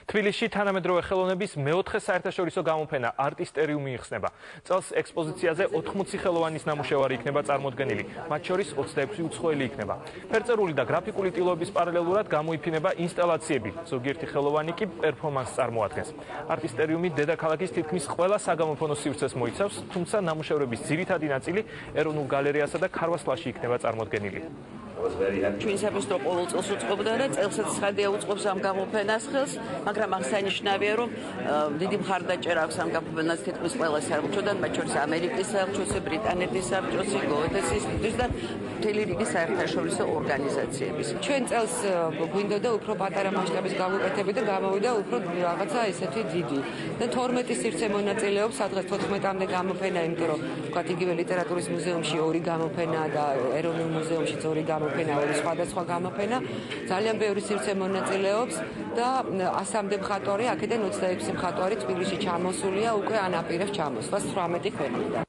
თბილისში თანამედროვე ხელოვნების მეოთხე საერთაშორისო გამოფენა არტისტერიუმი იხსნება. წელს ექსპოზიციაზე 80 ხელოვანის ნამუშევარი იქნება წარმოდგენილი, მათ შორის 26 უცხოელი იქნება. ფერწერული და გრაფიკული ტილოების პარალელურად გამოიფინება ინსტალაციები, ზოგიერთი ხელოვანი კი პერფორმანსს წარმოადგენს. არტისტერიუმი დედაქალაქის თითქმის ყველა საგამოფენო სივრცეს მოიცავს, თუმცა ნამუშევრების ძირითადი ნაწილი ეროვნულ გალერეასა და ქარვასლაში იქნება წარმოდგენილი. Ჩვენ საფოსტო ყოველ წელს უწყობდა და წელსაც ხადია უწყობს ამ გამოფენას ხელს, მაგრამ აღსანიშნავია, რომ დიდი მხარდაჭერა აქვს ამ გამოფენას თითქმის ყველა საბჭოდან, მათ შორის ამერიკის საბჭოს, ბრიტანეთის საბჭოს, გოეთეს ინსტიტუტის და მთელი რიგი საერთაშორისო ორგანიზაციების. ჩვენ წელს გვინდოდა უფრო პატარა მასშტაბის გამოკეთება და გამოვიდა უფრო რაღაცა ესეთი დიდი. და 12 სივრცე მონაწილეობს, სადღაც 14-მდე გამოფენა, იმიტომ რომ ვთქვათ, იგივე ლიტერატურის მუზეუმში 2 გამოფენა და ეროვნულ მუზეუმშიც 2 გამოფენა, 2 სხვადასხვა გამოფენა. ძალიან ბევრი სივრცე მონაწილეობს და 100-მდე მხატვარი, აქედან 26 მხატვარი თბილისში ჩამოსულია, უკვე ანაპირებს ჩამოსვლას 18 ქვეყნიდან.